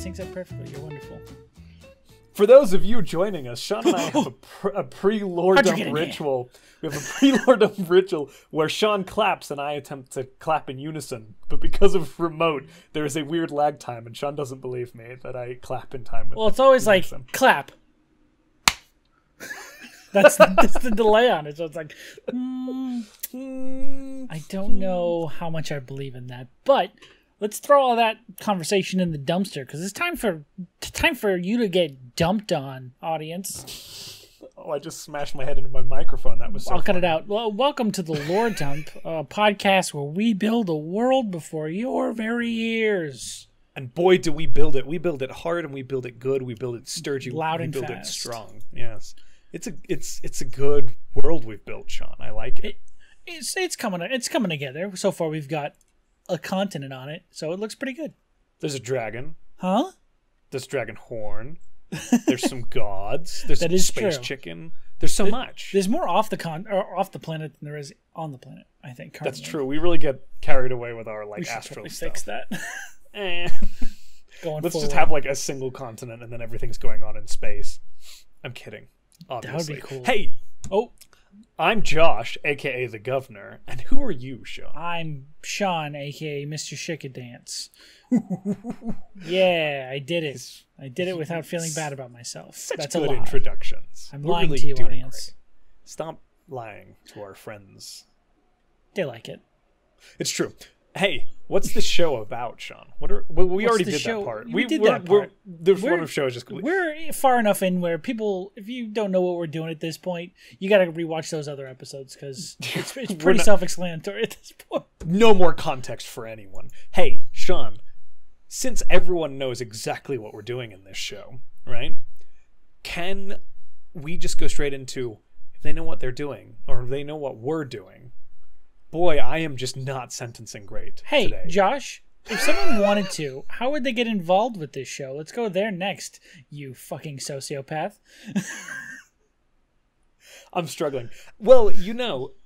synced up perfectly. You're wonderful. For those of you joining us, Sean and I have a pre-lore dump ritual. We have a pre-lore dump ritual where Sean claps and I attempt to clap in unison. But because of remote, there is a weird lag time, and Sean doesn't believe me that I clap in time with. Well, it's always like clap. That's the delay on it. So it's like, I don't know how much I believe in that, but let's throw all that conversation in the dumpster because it's time for you to get dumped on, audience. Oh, I just smashed my head into my microphone. That was so I'll cut funny. it out. Well, welcome to the Lore Dump, a podcast where we build a world before your very ears. And boy, do we build it. We build it hard and we build it good. We build it sturdy. Loud and we build fast. it strong. Yes. It's a good world we've built, Sean. I like it. It's coming together. So far we've got a continent on it, so it looks pretty good. There's a dragon. Huh? There's dragon horn. There's some gods. There's that is space true. chicken. There's so much. There's more off the planet than there is on the planet, I think. Currently. That's true. We really get carried away with our We should astral probably stuff. fix that. Going Let's forward. just have like a single continent and then everything's going on in space. I'm kidding. Obviously. That would be cool. Hey, Oh, I'm Josh, aka the Governor, and who are you, Sean? I'm Sean, aka Mr. Shikadance. Yeah, I did it. I did it without feeling bad about myself. Such That's good a lie. introductions. I'm We're lying really to you, doing audience. great. Stop lying to our friends. They like it. It's true. Hey, what's the show about, Sean? We already did show? that part. We did that part. The front of show is just We're far enough in where people, if you don't know what we're doing at this point, you got to rewatch those other episodes because it's pretty self-explanatory at this point. no more context for anyone. Hey, Sean, since everyone knows exactly what we're doing in this show, right? Can we just go straight into if they know what they're doing or if they know what we're doing? Boy, I am just not sentencing great Hey, today. Josh, if someone wanted to, how would they get involved with this show? Let's go there next, you fucking sociopath. I'm struggling. Well,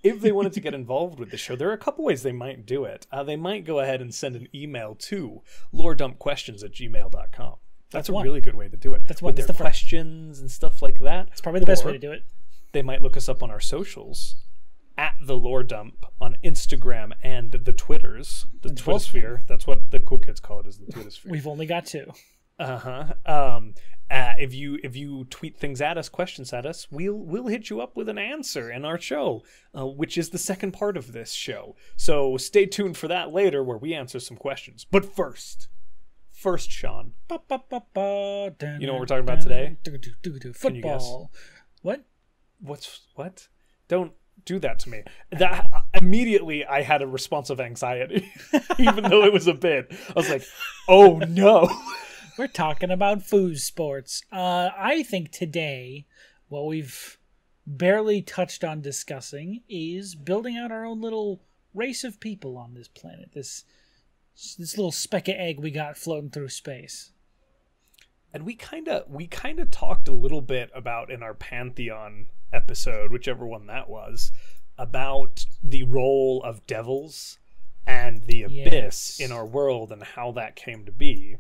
if they wanted to get involved with the show, there are a couple ways they might do it. They might go ahead and send an email to loredumpquestions@gmail.com. That's a one. really good way to do it. That's one. With That's their the first. questions and stuff like that. It's probably the best way Or to do it. They might look us up on our socials at the Lore Dump on Instagram and the Twitters, the Twittersphere. That's what the cool kids call it, is the Twittersphere. We've only got two. If you tweet things at us, questions at us, we'll hit you up with an answer in our show, which is the second part of this show. So stay tuned for that later, where we answer some questions. But first, Sean, you know what we're talking about today? Football. What? What? Don't do that to me. That immediately I had a response of anxiety, even though it was a bit. I was like, oh no. We're talking about food sports. I think today, what we've barely touched on discussing is building out our own little race of people on this planet. This little speck of egg we got floating through space. And we kind of talked a little bit about in our Pantheon episode, whichever one that was, about the role of devils and the abyss in our world and how that came to be.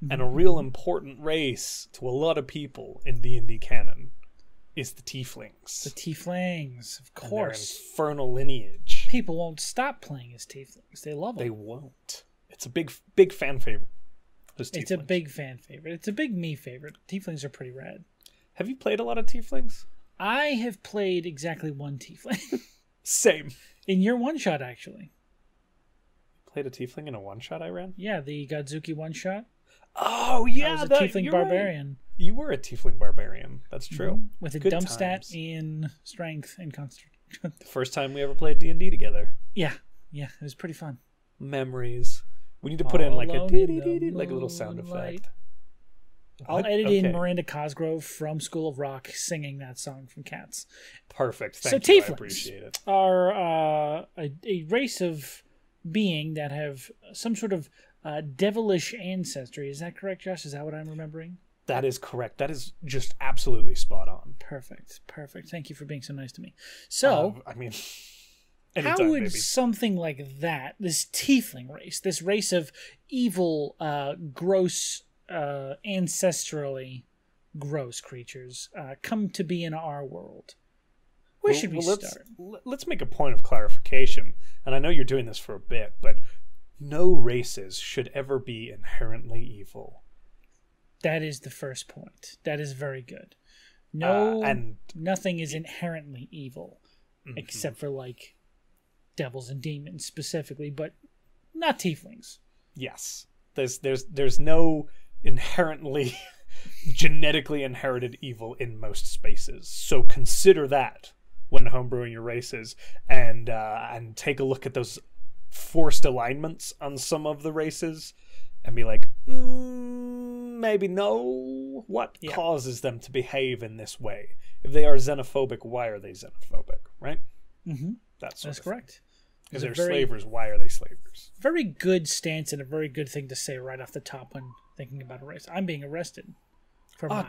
And a real important race to a lot of people in D&D canon is the Tieflings. The Tieflings, of And their course. infernal lineage. People won't stop playing as Tieflings. They love them. They won't. It's a big fan favorite. It's a big fan favorite. It's a big me favorite. Tieflings are pretty rad. Have you played a lot of Tieflings? I have played exactly one Tiefling. Same. In your one-shot, actually. Played a Tiefling in a one-shot I ran? Yeah, the Godzuki one-shot. Oh, yeah. I was a Tiefling barbarian. Right. You were a Tiefling barbarian. That's true. With a Good dump times. stat in strength and concentration. The first time we ever played D&D together. Yeah, it was pretty fun. Memories. We need to put in like a Alone in the dee-dee-dee-dee, like a little sound moonlight. effect. I'll edit in Miranda Cosgrove from School of Rock singing that song from Cats. Perfect. So Thank you. I Tieflings appreciate it. are a race of being that have some sort of devilish ancestry. Is that correct, Josh? Is that what I'm remembering? That is correct. That is just absolutely spot on. Perfect. Thank you for being so nice to me. So, I mean, how anytime, would baby. something like that, this tiefling race, this race of evil, gross ancestrally gross creatures come to be in our world. Where should we start? Let's make a point of clarification. And I know you're doing this for a bit, but no races should ever be inherently evil. That is the first point. That is very good. No, and nothing is inherently evil, except for like devils and demons specifically, but not tieflings. Yes, there's no inherently genetically inherited evil in most spaces. So consider that when homebrewing your races, and take a look at those forced alignments on some of the races, and be like, maybe no. What causes them to behave in this way? If they are xenophobic, why are they xenophobic? Right? Mm-hmm. That's correct. If they're slavers, why are they slavers? Very good stance and a very good thing to say right off the top when thinking about a race. I'm being arrested.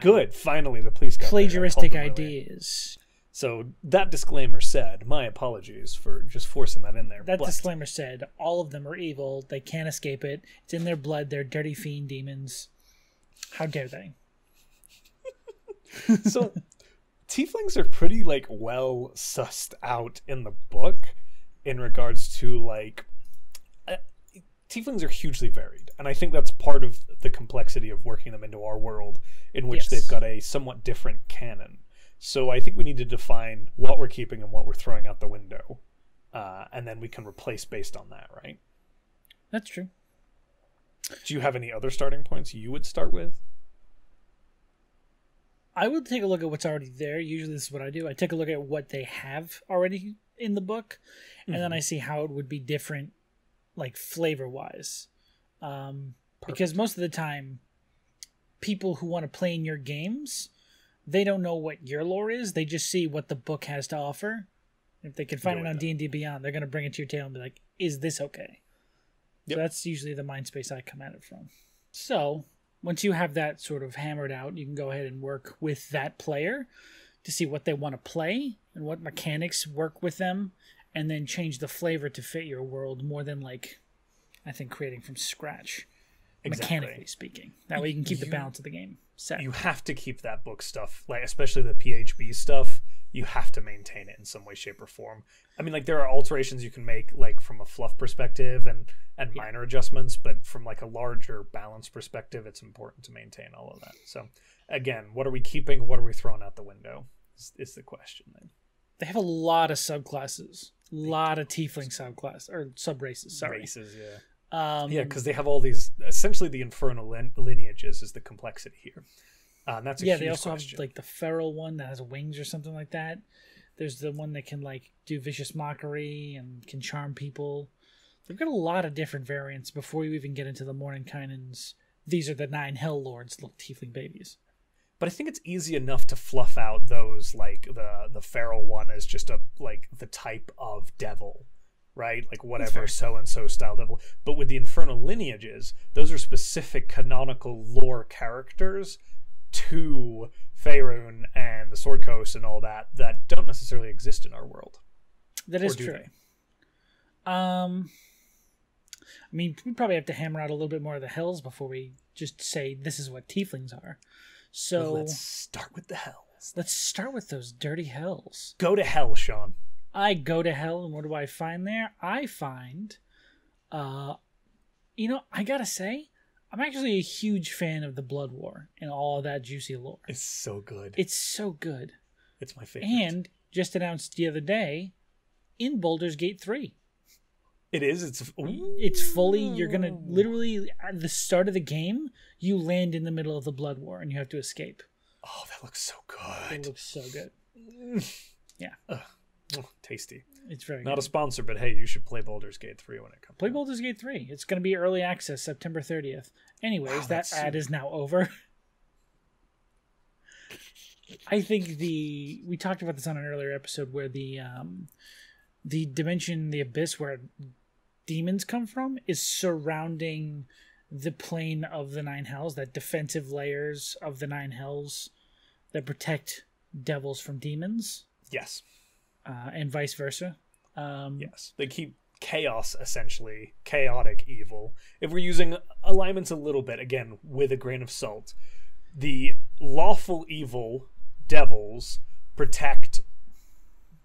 Good. Finally, the police got plagiaristic ideas. So that disclaimer said, my apologies for just forcing that in there. That disclaimer said, all of them are evil. They can't escape it. It's in their blood. They're dirty fiend demons. How dare they? So tieflings are pretty like well sussed out in the book in regards to like tieflings are hugely varied, and I think that's part of the complexity of working them into our world, in which they've got a somewhat different canon. So I think we need to define what we're keeping and what we're throwing out the window, and then we can replace based on that, right? That's true. Do you have any other starting points you would start with? I would take a look at what's already there. Usually this is what I do. I take a look at what they have already in the book, and then I see how it would be different, like flavor-wise. Because most of the time, people who want to play in your games, they don't know what your lore is. They just see what the book has to offer. If they can find it on D&D Beyond, they're going to bring it to your table and be like, is this okay? Yep. So that's usually the mind space I come at it from. So once you have that sort of hammered out, you can go ahead and work with that player to see what they want to play and what mechanics work with them, and then change the flavor to fit your world more than like, I think, creating from scratch, mechanically speaking. That way you can keep the balance of the game set. You have to keep that book stuff, like especially the PHB stuff, you have to maintain it in some way, shape, or form. I mean, like there are alterations you can make like from a fluff perspective and minor adjustments, but from like a larger balance perspective, it's important to maintain all of that. So again, what are we keeping? What are we throwing out the window is the question then. They have a lot of subclasses, a lot of tiefling subclass or subraces. Sorry, races, yeah. Because they have all these. Essentially, the infernal lineages is the complexity here. That's a huge they also question. have like the feral one that has wings or something like that. There's the one that can like do vicious mockery and can charm people. They've got a lot of different variants before you even get into the Mordenkainen's. These are the 9 Hell Lords, little tiefling babies. But I think it's easy enough to fluff out those, like the feral one is just a like the type of devil, right? Like whatever so-and-so style devil. But with the infernal lineages, those are specific canonical lore characters to Faerun and the Sword Coast and all that don't necessarily exist in our world. That is true. I mean, we probably have to hammer out a little bit more of the hells before we just say this is what tieflings are. So let's start with the hells. Let's start with those dirty hells. Go to hell, Sean. I go to hell, and what do I find there? I find, I gotta say, I'm actually a huge fan of the Blood War and all of that juicy lore. It's so good. It's so good. It's my favorite. And just announced the other day, in Baldur's Gate 3. It is. It's fully. You're gonna literally at the start of the game, you land in the middle of the Blood War and you have to escape. Oh, that looks so good. It looks so good. Yeah. Tasty. It's very not good. A sponsor, but hey, you should play Baldur's Gate 3 when it comes. Play Baldur's Gate 3. It's gonna be early access September 30th. Anyways, that ad is now over. I think we talked about this on an earlier episode where the dimension, the abyss where demons come from, is surrounding the plane of the 9 hells, that defensive layers of the 9 hells that protect devils from demons. Yes. And vice versa. Yes. They keep chaos, essentially chaotic evil. If we're using alignments a little bit, again with a grain of salt, the lawful evil devils protect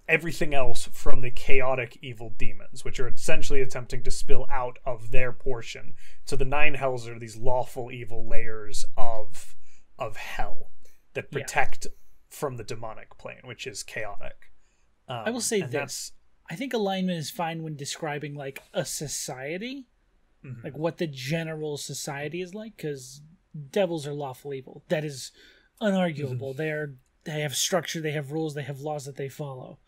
everything else from the chaotic evil demons, which are essentially attempting to spill out of their portion. So the nine hells are these lawful evil layers of hell that protect from the demonic plane, which is chaotic. I will say this. I think alignment is fine when describing like a society, like what the general society is like, because devils are lawful evil. That is unarguable. They have structure, they have rules, they have laws that they follow.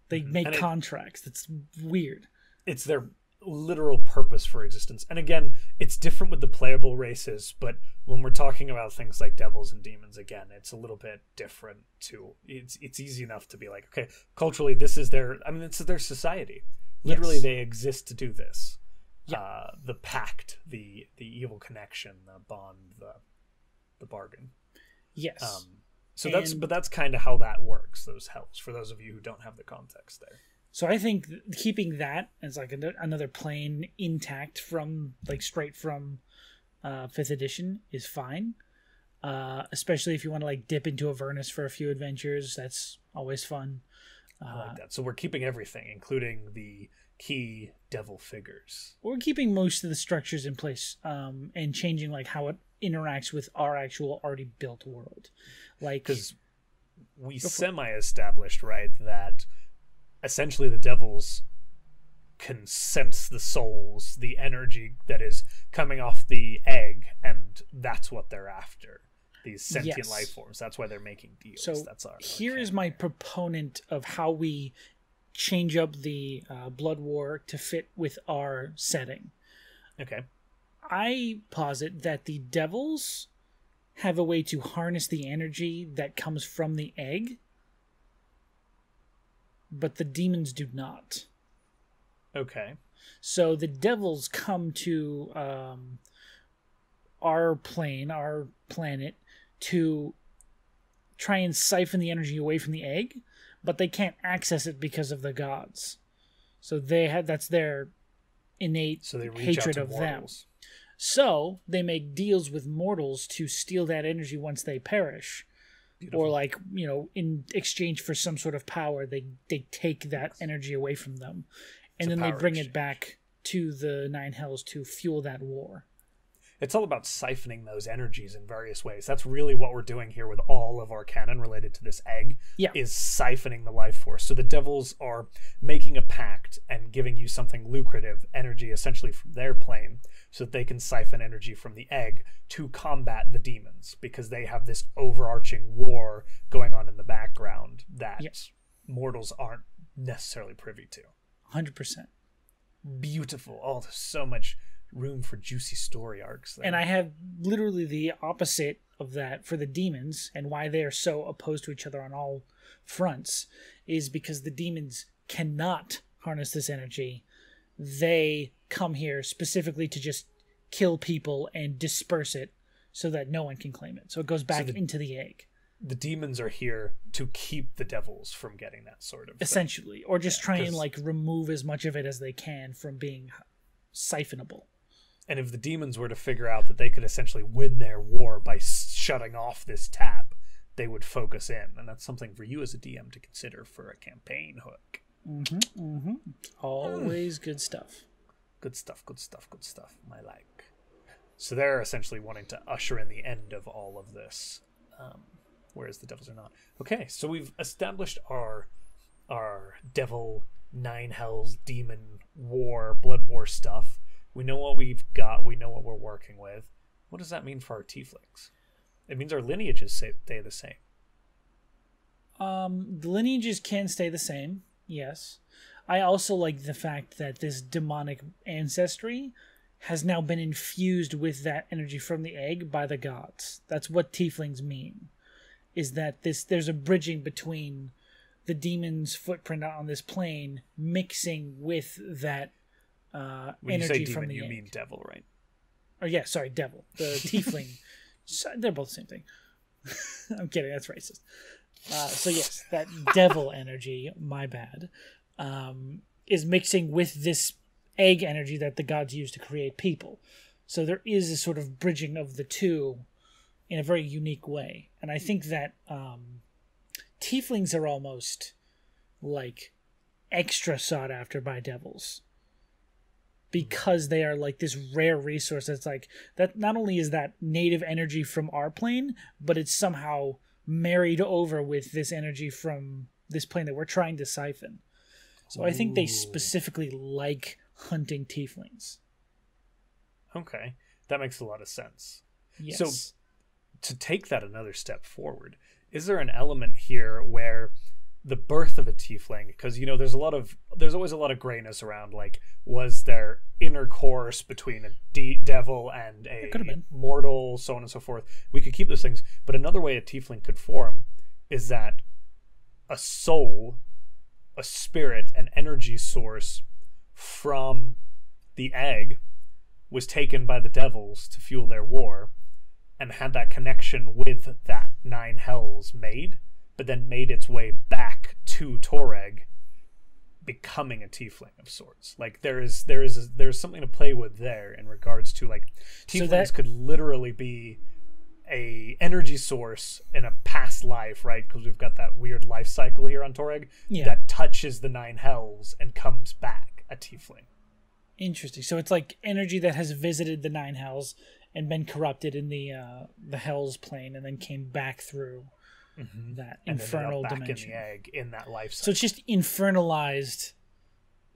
They make contracts. That's weird. It's their literal purpose for existence. And again, it's different with the playable races, but when we're talking about things like devils and demons, again, it's a little bit different too. It's easy enough to be like, okay, culturally this is their, I mean, it's their society. Literally, they exist to do this. The pact, the evil connection, the bond, the bargain. Yes. So that's kind of how that works, those hells, for those of you who don't have the context there. So I think keeping that as like another plane intact from like straight from 5th edition is fine. Especially if you want to like dip into Avernus for a few adventures, that's always fun. I like that. So we're keeping everything, including the key devil figures. We're keeping most of the structures in place, and changing like how it interacts with our actual already built world. Like, because we semi-established, right, that essentially the devils can sense the souls, the energy that is coming off the egg, and that's what they're after. These sentient life forms. That's why they're making deals. So that's here is my proponent of how we change up the Blood War to fit with our setting. Okay. I posit that the devils have a way to harness the energy that comes from the egg, but the demons do not. Okay. So the devils come to our plane, our planet, to try and siphon the energy away from the egg, but they can't access it because of the gods. So that's their innate hatred of them. So they make deals with mortals to steal that energy once they perish. Beautiful. Or like, in exchange for some sort of power, they take that energy away from them. And then they bring it back to the Nine Hells to fuel that war. It's all about siphoning those energies in various ways. That's really what we're doing here with all of our canon related to this egg, is siphoning the life force. So the devils are making a pact and giving you something lucrative, energy essentially from their plane, so that they can siphon energy from the egg to combat the demons, because they have this overarching war going on in the background that mortals aren't necessarily privy to. 100%. Beautiful. Oh, there's so much room for juicy story arcs there. And I have literally the opposite of that for the demons, and why they are so opposed to each other on all fronts is because the demons cannot harness this energy. They come here specifically to just kill people and disperse it so that no one can claim it. So it goes back into the egg. The demons are here to keep the devils from getting that sort of essentially thing. Or just try and like remove as much of it as they can from being siphonable. And if the demons were to figure out that they could essentially win their war by shutting off this tap, they would focus in. And that's something for you as a DM to consider for a campaign hook. Always good stuff. Good stuff. I like. So they're essentially wanting to usher in the end of all of this, whereas the devils are not. Okay, so we've established our devil, nine hells, demon war, blood war stuff. We know what we've got. We know what we're working with. What does that mean for our tieflings? It means our lineages stay the same. The lineages can stay the same, yes. I also like the fact that this demonic ancestry has now been infused with that energy from the egg by the gods. That's what tieflings mean. Is that there's a bridging between the demon's footprint on this plane mixing with that when energy you say demon, from the you egg. mean devil, right? Oh yeah, sorry, devil. The tiefling. They're both the same thing. I'm kidding, that's racist. So yes, that devil energy, my bad, is mixing with this egg energy that the gods use to create people. So there is a sort of bridging of the two in a very unique way. And I think that tieflings are almost like extra sought after by devils, because they are like this rare resource that's like that. Not only is that native energy from our plane, but it's somehow married over with this energy from this plane that we're trying to siphon. So I think they specifically like hunting tieflings. Okay, that makes a lot of sense. Yes. So to take that another step forward, is there an element here where the birth of a tiefling, because there's always a lot of grayness around, like, was there intercourse between a devil and a mortal, so on and so forth. We could keep those things, but another way a tiefling could form is that a soul, a spirit, an energy source from the egg was taken by the devils to fuel their war, and had that connection with that 9 hells made, but then made its way back to Toreag, becoming a tiefling of sorts. Like there's something to play with there in regards to, like, tieflings could literally be a energy source in a past life, right? Because we've got that weird life cycle here on Toreag that touches the 9 hells and comes back a tiefling. Interesting. So it's like energy that has visited the 9 hells and been corrupted in the hells plane, and then came back through that infernal dimension. In the egg in that life cycle. So it's just infernalized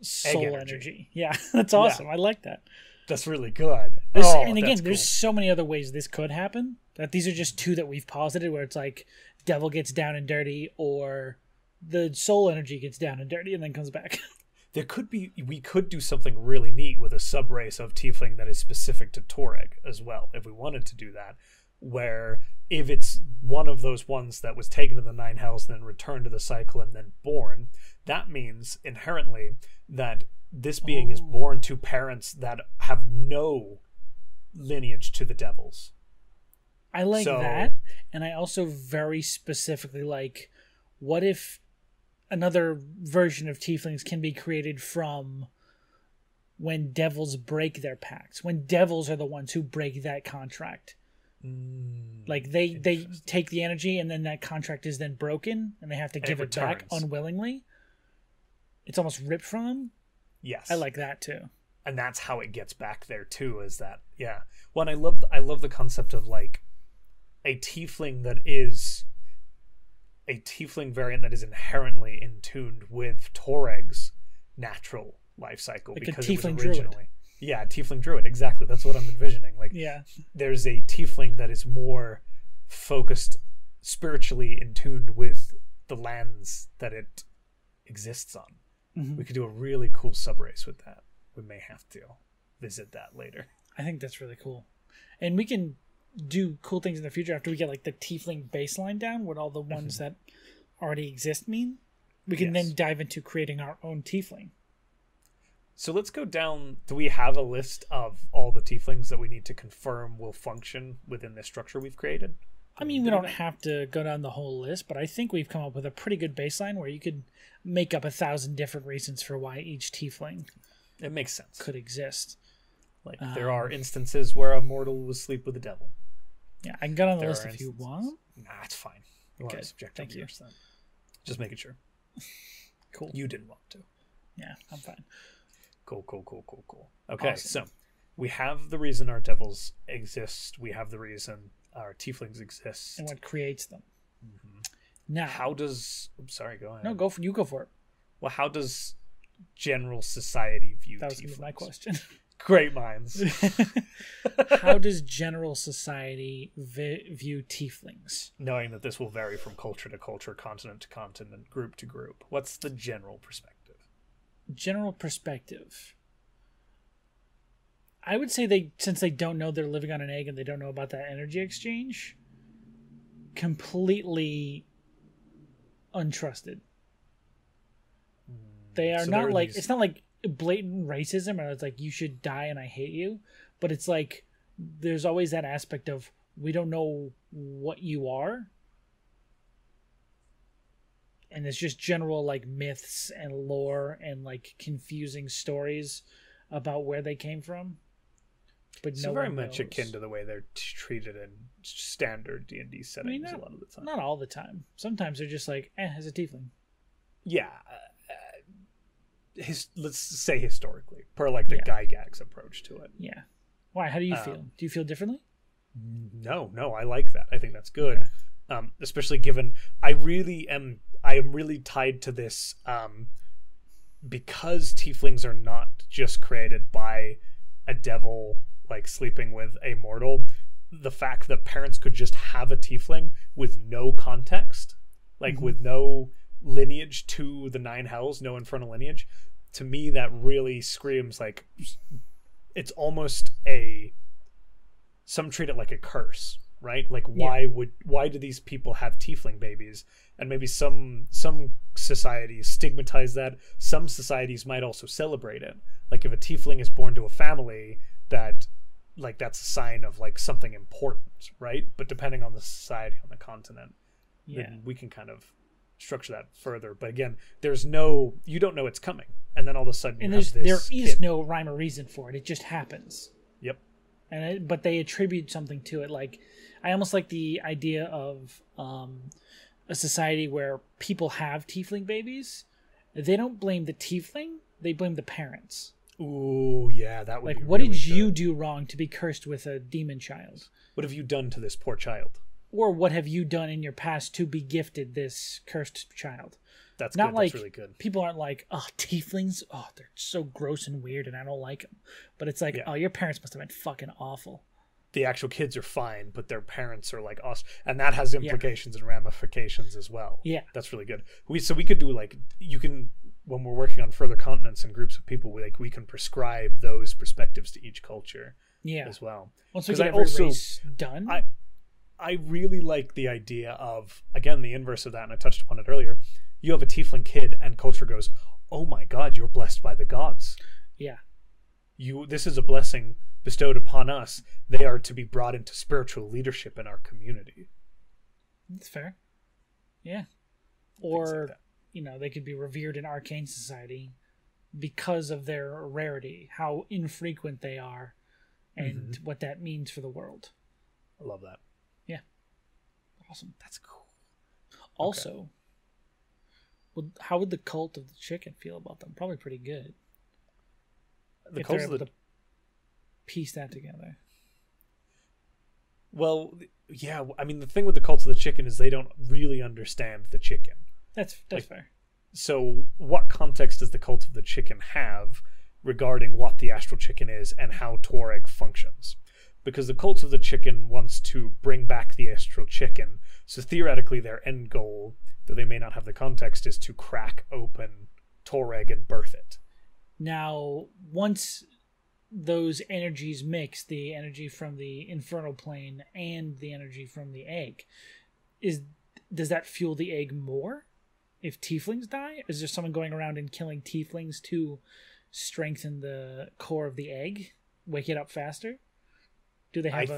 soul energy. Yeah, that's awesome. I like that. That's really good. And again, there's so many other ways this could happen. That these are just 2 that we've posited, where it's like devil gets down and dirty, or the soul energy gets down and dirty and then comes back. We could do something really neat with a subrace of tiefling that is specific to Toreag as well, if we wanted to do that, where if it's one of those ones that was taken to the 9 hells and then returned to the cycle and then born, that means inherently that this being is born to parents that have no lineage to the devils. I like that, and I also very specifically like, what if another version of tieflings can be created from when devils break their pacts, when devils are the ones who break that contract. Like they take the energy, and then that contract is then broken, and they have to give it back unwillingly. It's almost ripped from them. Yes, I like that too. And that's how it gets back there too. Is that Well, and I love the concept of, like, a tiefling that is a tiefling variant that is inherently in tuned with Toreag's natural life cycle, like because it was originally druid. Yeah, tiefling druid, exactly. That's what I'm envisioning. Like, there's a tiefling that is more focused spiritually in tuned with the lands that it exists on. We could do a really cool subrace with that. We may have to visit that later. I think that's really cool, and we can do cool things in the future after we get, like, the tiefling baseline down, what all the ones that already exist mean. We can then dive into creating our own tiefling. So let's go down. Do we have a list of all the tieflings that we need to confirm will function within this structure we've created? I mean, we don't have to go down the whole list, but I think we've come up with a pretty good baseline where you could make up 1,000 different reasons for why each tiefling it makes sense could exist. Like, there are instances where a mortal will sleep with the devil. Yeah, I can get on the list if you want. Nah, it's fine. Okay, thank you. Just making sure. Cool. You didn't want to. Yeah, I'm fine. Cool. Okay, awesome. So we have the reason our devils exist. We have the reason our tieflings exist. And what creates them. Now, how does... I'm sorry, go ahead. No, you go for it. Well, how does general society view tieflings? That was going to be my question. Great minds. How does general society view tieflings? Knowing that this will vary from culture to culture, continent to continent, group to group. What's the general perspective? General perspective. I would say since they don't know they're living on an egg and they don't know about that energy exchange, completely untrusted. They are not like... It's not like blatant racism, or it's like, you should die and I hate you, but it's like there's always that aspect of, we don't know what you are, and it's just general, like, myths and lore and, like, confusing stories about where they came from, but So no very one much knows. akin to the way they're treated in standard D&D settings a lot of the time. Not all the time. Sometimes they're just like, as a tiefling. Yeah. Let's say historically, per like the Gygax approach to it. Yeah. Why? How do you feel? Do you feel differently? No, I like that. I think that's good. Okay. Especially given I am really tied to this because tieflings are not just created by a devil like sleeping with a mortal. The fact that parents could just have a tiefling with no context, like with no lineage to the nine hells, no infernal lineage, to me that really screams like it's almost some treat it like a curse, right? Like why do these people have tiefling babies? And maybe some societies stigmatize that. Some societies might also celebrate it. Like if a tiefling is born to a family, that's a sign of like something important, right? But depending on the society on the continent, then we can kind of structure that further. But again, you don't know it's coming, and then all of a sudden there is no rhyme or reason for it. It just happens. Yep. But they attribute something to it. Like I almost like the idea of a society where people have tiefling babies. They don't blame the tiefling; they blame the parents. Ooh, yeah, that would be what really did you good. do wrong to be cursed with a demon child? What have you done to this poor child? Or what have you done in your past to be gifted this cursed child? That's not good. like That's really good. People aren't like, oh, tieflings, oh, they're so gross and weird, and I don't like them. But it's like, oh, your parents must have been fucking awful. The actual kids are fine, but their parents are like us, and that has implications and ramifications as well. Yeah, that's really good. We could do like when we're working on further continents and groups of people, we can prescribe those perspectives to each culture. As well. Once we get every race done. I really like the idea of, again, the inverse of that, and I touched upon it earlier. You have a tiefling kid, and culture goes, "Oh my God, you're blessed by the gods." Yeah. This is a blessing bestowed upon us. They are to be brought into spiritual leadership in our community. That's fair. Yeah. Or, they could be revered in arcane society because of their rarity, how infrequent they are, and what that means for the world. I love that. Yeah. Awesome. That's cool. Also, how would the cult of the chicken feel about them? Probably pretty good. The cult of the... piece that together. Well, yeah, I mean, the thing with the cult of the chicken is they don't really understand the chicken. That's fair. So what context does the cult of the chicken have regarding what the astral chicken is and how Toreag functions? Because the cult of the chicken wants to bring back the astral chicken, so theoretically their end goal, though they may not have the context, is to crack open Toreag and birth it. Now, once those energies mix, the energy from the infernal plane and the energy from the egg, does that fuel the egg more if tieflings die? Is there someone going around and killing tieflings to strengthen the core of the egg, wake it up faster? Do they have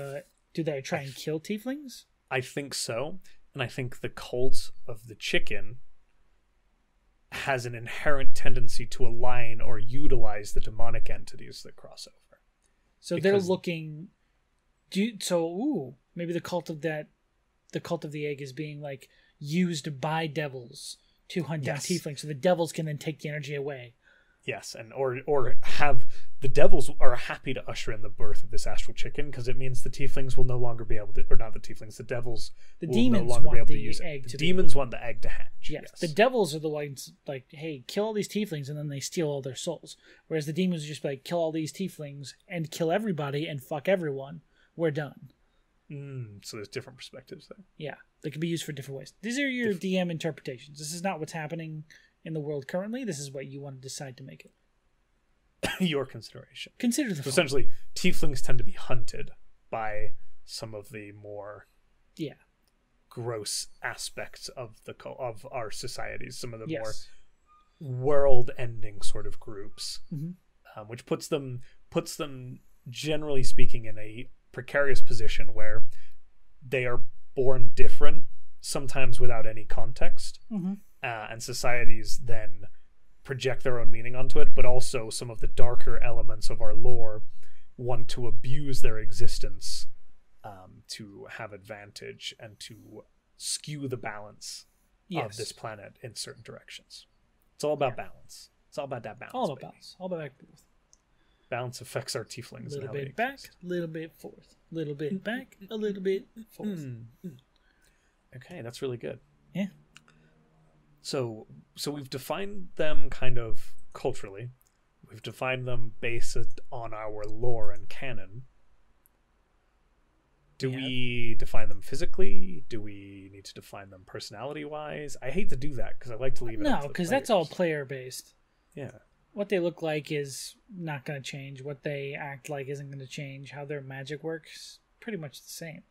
do they try and kill tieflings? I think so, and I think the cult of the chicken has an inherent tendency to align or utilize the demonic entities that cross over. So they're looking. Maybe the cult of the egg is being like used by devils to hunt down tieflings, so the devils can then take the energy away. Yes, and or have the devils are happy to usher in the birth of this astral chicken because it means the tieflings will no longer be able to, or not the tieflings, the devils. The will demons no longer want be able the to use egg. It. The demons want the egg to hatch. Yes, the devils are the ones like, hey, kill all these tieflings, and then they steal all their souls. Whereas the demons are just like, kill all these tieflings and kill everybody and fuck everyone. We're done. So there's different perspectives there. Yeah, they can be used for different ways. These are your DM interpretations. This is not what's happening in the world currently. This is what you want to decide to make it. Your consideration. Consider the so essentially, tieflings tend to be hunted by some of the more gross aspects of our societies. Some of the more world-ending sort of groups, which puts them generally speaking in a precarious position where they are born different, sometimes without any context, and societies then project their own meaning onto it, but also some of the darker elements of our lore want to abuse their existence to have advantage and to skew the balance of this planet in certain directions. It's all about balance. It's all about that balance. All about balance. All about back and forth. Balance affects our tieflings. A little bit back, a little bit forth. A little bit back, a little bit forth. Okay, that's really good. Yeah. So we've defined them kind of culturally. We've defined them based on our lore and canon. Do we define them physically? Do we need to define them personality-wise? I hate to do that because I like to leave it up to the No, because that's all player-based. Yeah. What they look like is not going to change. What they act like isn't going to change. How their magic works, pretty much the same,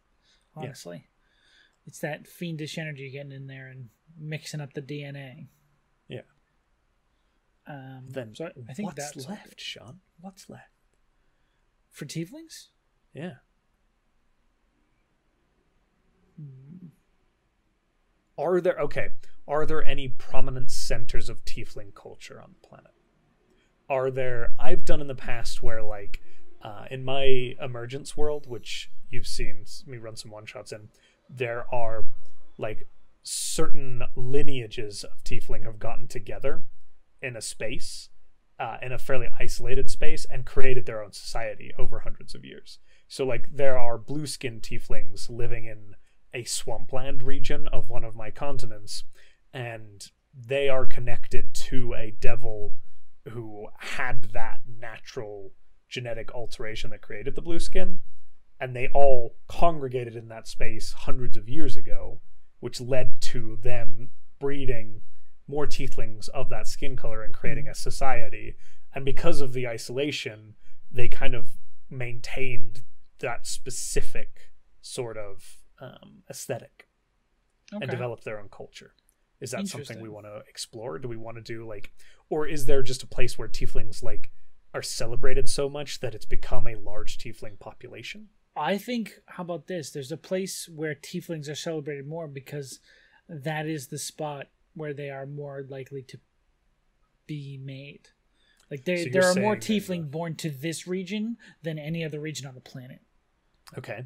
honestly. Yeah. It's that fiendish energy getting in there and mixing up the DNA. Yeah. Then so I think what's that's left, Sean? What's left? For tieflings? Yeah. Are there any prominent centers of tiefling culture on the planet? I've done in the past where, like, in my emergence world, which you've seen me run some one-shots in, there are, like, certain lineages of tiefling have gotten together in a space, in a fairly isolated space, and created their own society over hundreds of years. So, like, there are blue-skinned tieflings living in a swampland region of one of my continents, and they are connected to a devil who had that natural genetic alteration that created the blue skin, and they all congregated in that space hundreds of years ago, which led to them breeding more tieflings of that skin color and creating a society. And because of the isolation, they kind of maintained that specific sort of aesthetic and developed their own culture. Is that something we want to explore? Do we want to do, like, or is there just a place where tieflings, like, are celebrated so much that it's become a large tiefling population? I think, how about this? There's a place where tieflings are celebrated more because that is the spot where they are more likely to be made. Like, there are more tiefling born to this region than any other region on the planet. Okay.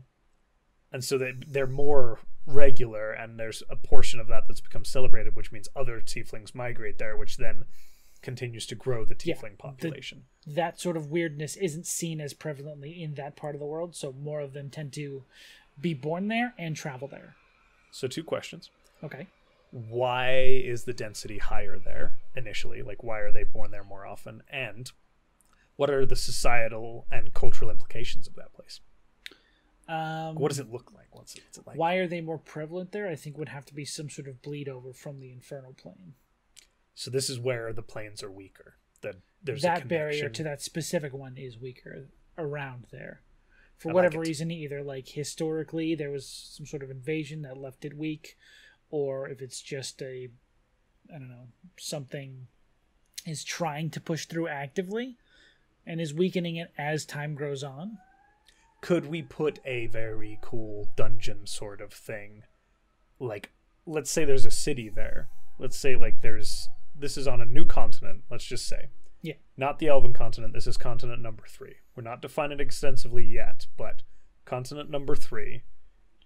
And so they're more regular, and there's a portion of that that's become celebrated, which means other tieflings migrate there, which then continues to grow the tiefling population. That sort of weirdness isn't seen as prevalently in that part of the world, so more of them tend to be born there and travel there. So 2 questions. Okay. Why is the density higher there initially? Like, why are they born there more often? And what are the societal and cultural implications of that place? What does it look like? What's it like? Why are they more prevalent there? I think would have to be some sort of bleed over from the infernal plane. So this is where the planes are weaker. There's that barrier to that specific one is weaker around there. For whatever reason, either like historically there was some sort of invasion that left it weak, or if it's just something is trying to push through actively and is weakening it as time grows on. Could we put a very cool dungeon sort of thing? Like, let's say there's a city there. Let's say, like, this is on a new continent, let's just say. Yeah. Not the Elven continent, this is continent number 3. We're not defining it extensively yet, but continent number 3,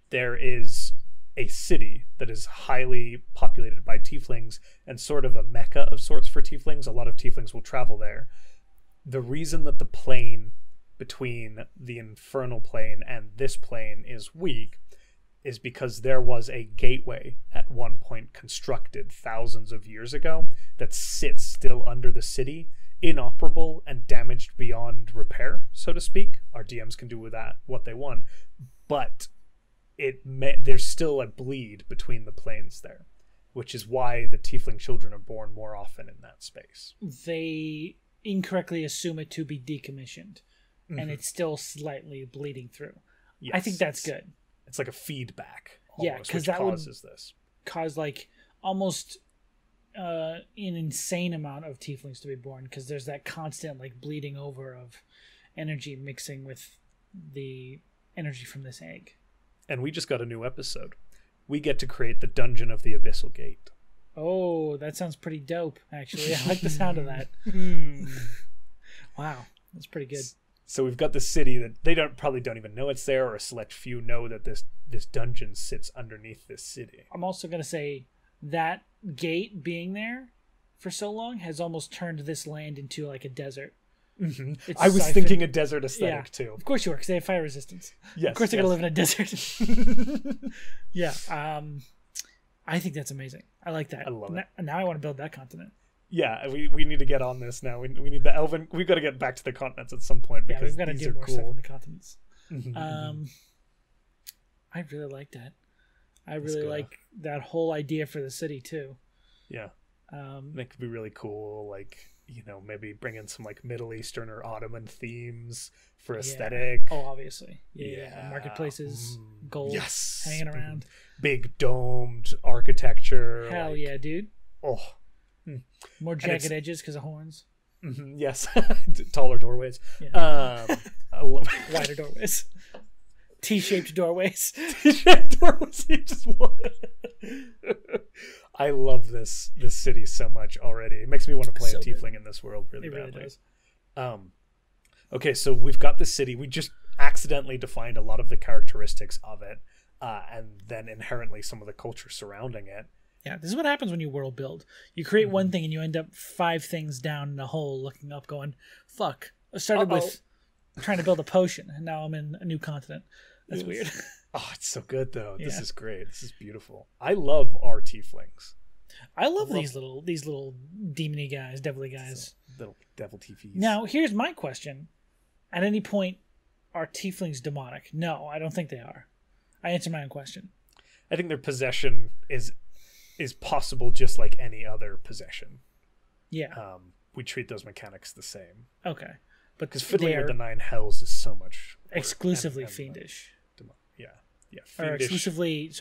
there is a city that is highly populated by tieflings and sort of a mecca of sorts for tieflings. A lot of tieflings will travel there. The reason that the plane between the infernal plane and this plane is weak is because there was a gateway at one point constructed thousands of years ago that sits still under the city, inoperable and damaged beyond repair, so to speak. Our DMs can do with that what they want, but there's still a bleed between the planes there, which is why the tiefling children are born more often in that space. They incorrectly assume it to be decommissioned. And it's still slightly bleeding through. Yes, I think that's good. It's like a feedback. Yeah, because that causes this. Cause like almost an insane amount of tieflings to be born, because there's that constant like bleeding over of energy mixing with the energy from this egg. And we just got a new episode. We get to create the Dungeon of the Abyssal Gate. Oh, that sounds pretty dope, actually. I like the sound of that. Wow, that's pretty good. So we've got the city that they probably don't even know it's there, or a select few know that this dungeon sits underneath this city. I'm also going to say that gate being there for so long has almost turned this land into like a desert. Mm-hmm. I was thinking a desert aesthetic too. Of course you are, because they have fire resistance. Yes, of course they're going to live in a desert. Yeah. I think that's amazing. I like that. I love it. Now I want to build that continent. Yeah, we need to get on this now. We need the elven. We've got to get back to the continents at some point because we've got to do more stuff on the continents. I really like that. I really like that whole idea for the city too. Yeah, that could be really cool. Like, you know, maybe bring in some like Middle Eastern or Ottoman themes for aesthetic. Oh, obviously, yeah. Marketplaces, gold, hanging around, big domed architecture. Hell yeah, dude! Oh. More jagged edges because of horns. Yes, taller doorways. Yeah. I love wider doorways. T-shaped doorways. T-shaped doorways. You just want. I love this city so much already. It makes me want to play a tiefling in this world really badly. Really does. Okay, so we've got the city. We just accidentally defined a lot of the characteristics of it, and then inherently some of the culture surrounding it. Yeah, this is what happens when you world build. You create one thing and you end up 5 things down in a hole looking up going, fuck. I started with trying to build a potion and now I'm in a new continent. That's weird. Oh, it's so good though. Yeah. This is great. This is beautiful. I love our tieflings. I love these little demony guys, devilly guys. Little devil tieflies. Now, here's my question. At any point, are tieflings demonic? No, I don't think they are. I answer my own question. I think their possession is possible just like any other possession. Yeah. We treat those mechanics the same. Okay. But because fiddling with the 9 hells is so much exclusively fiendish. Yeah. Fiendish.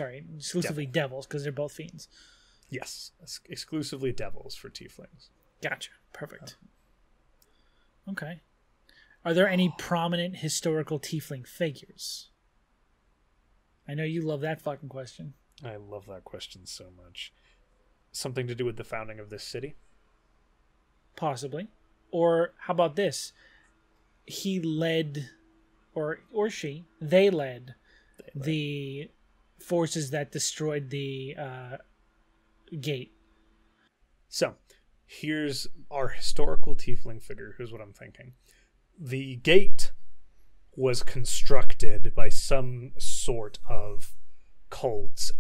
Or exclusively devils, because they're both fiends. Yes. Exclusively devils for tieflings. Gotcha. Perfect. Okay. Are there any prominent historical tiefling figures? I know you love that fucking question. I love that question so much. Something to do with the founding of this city? Possibly. Or how about this? He led, or she, they led the forces that destroyed the gate. So, here's our historical tiefling figure. Here's what I'm thinking. The gate was constructed by some sort of cult,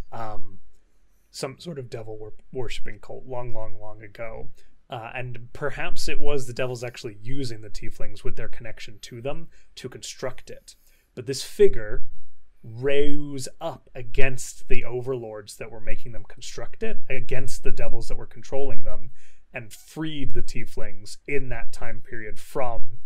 some sort of devil worshipping cult long ago. And perhaps it was the devils actually using the tieflings with their connection to them to construct it. But this figure rose up against the overlords that were making them construct it, against the devils that were controlling them, and freed the tieflings in that time period from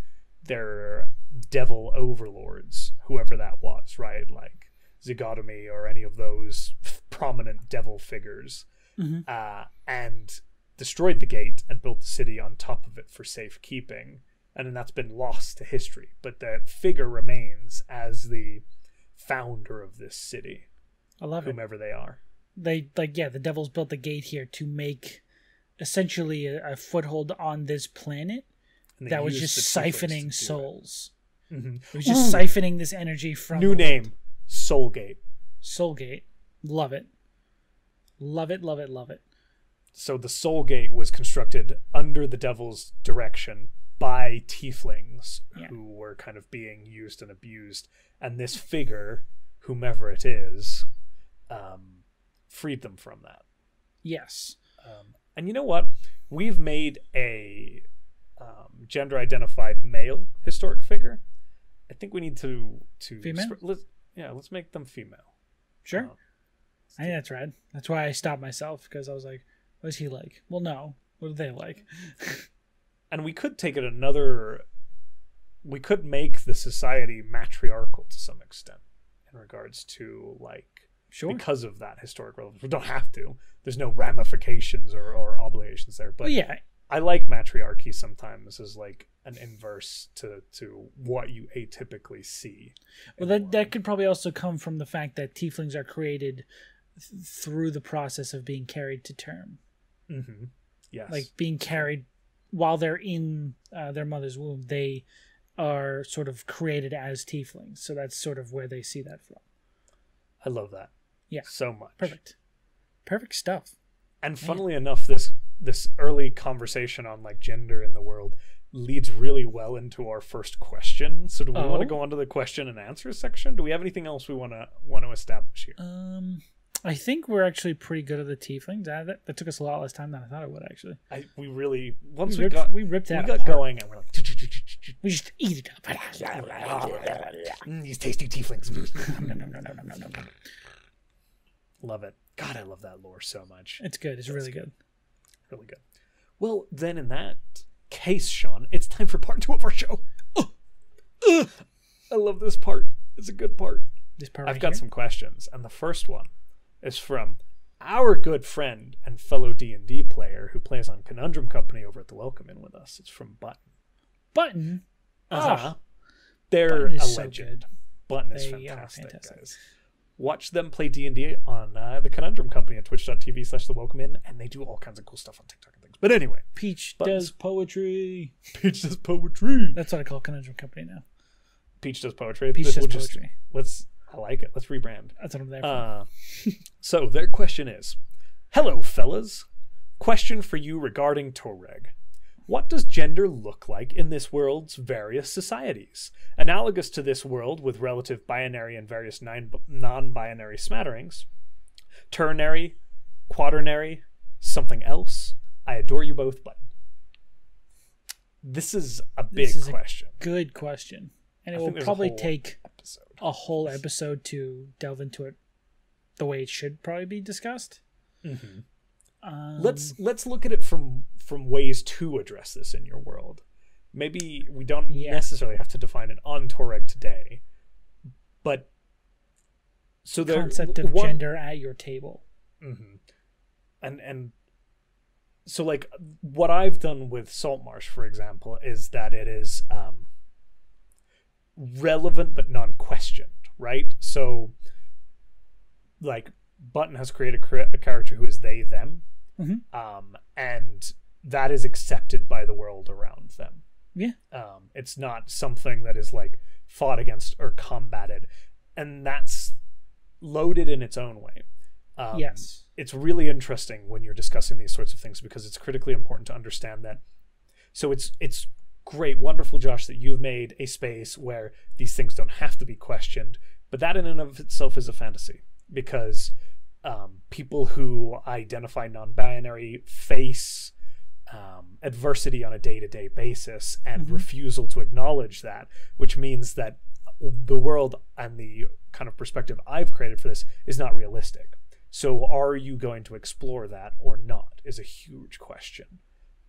their devil overlords, whoever that was, right? Like Zygotamy or any of those prominent devil figures, and destroyed the gate and built the city on top of it for safekeeping. And then that's been lost to history. But that figure remains as the founder of this city. I love whomever they are. The devils built the gate here to make essentially a foothold on this planet that was just siphoning souls. It was just siphoning this energy from new name, Soulgate. Soulgate. Love it. Love it, love it, love it. So the Soulgate was constructed under the devil's direction by tieflings who were kind of being used and abused. And this figure, whomever it is, freed them from that. Yes. And you know what? We've made a gender-identified male historic figure. I think we need to female? Let's make them female. Sure. I think that's rad. That's why I stopped myself, because I was like, what is he like? Well, no. What are they like? And we could take it we could make the society matriarchal to some extent in regards to, like, because of that historic relevance. We don't have to. There's no ramifications or obligations there. But I like matriarchy sometimes as like an inverse to what you atypically see. Well, that could probably also come from the fact that tieflings are created through the process of being carried to term. Mm-hmm. Yes. Like being carried while they're in their mother's womb, they are sort of created as tieflings. So that's sort of where they see that from. I love that. Yeah. So much. Perfect stuff. And funnily enough, this early conversation on like gender in the world leads really well into our first question. So do we want to go on to the question and answer section? Do we have anything else we want to establish here? I think we're actually pretty good at the tieflings. That took us a lot less time than I thought it would, actually. We really we got going and we're like we just eat it up. These tasty tieflings. No. Love it. God, I love that lore so much. It's good. It's really good. Really good. Well, then in that case, Sean, it's time for part 2 of our show. I love this part. It's a good part. This part I've got some questions, and the first one is from our good friend and fellow D&D player who plays on Conundrum Company over at the Welcome Inn with us. It's from Button. Button? Uh-huh. They're a legend. Button is fantastic, guys. Watch them play D&D on the Conundrum Company at twitch.tv/The Welcome Inn, and they do all kinds of cool stuff on TikTok and things. But anyway. Peach does poetry. Peach does poetry. That's what I call Conundrum Company now. Peach does poetry. Peach does poetry. I like it. Let's rebrand. That's what I'm there for. So their question is, hello, fellas. Question for you regarding Toreag. What does gender look like in this world's various societies? Analogous to this world with relative binary and various non-binary smatterings. Ternary, quaternary, something else. I adore you both, but this is a big question. Good question. And it will probably take a whole episode to delve into it the way it should probably be discussed. Mm-hmm. Let's look at it from ways to address this in your world. Maybe we don't necessarily have to define it on Toreag today, but so the concept of gender at your table. Mm-hmm. And so like what I've done with Saltmarsh, for example, is that it is relevant but non-questioned, right? So like Button has created a character who is they, them. Mm-hmm. And that is accepted by the world around them. Yeah. It's not something that is like fought against or combated, and that's loaded in its own way. Yes. It's really interesting when you're discussing these sorts of things because it's critically important to understand that. So it's great, wonderful, Josh, that you've made a space where these things don't have to be questioned, but that in and of itself is a fantasy because people who identify non-binary face adversity on a day-to-day basis and refusal to acknowledge that, which means that the world and the kind of perspective I've created for this is not realistic. So are you going to explore that or not is a huge question.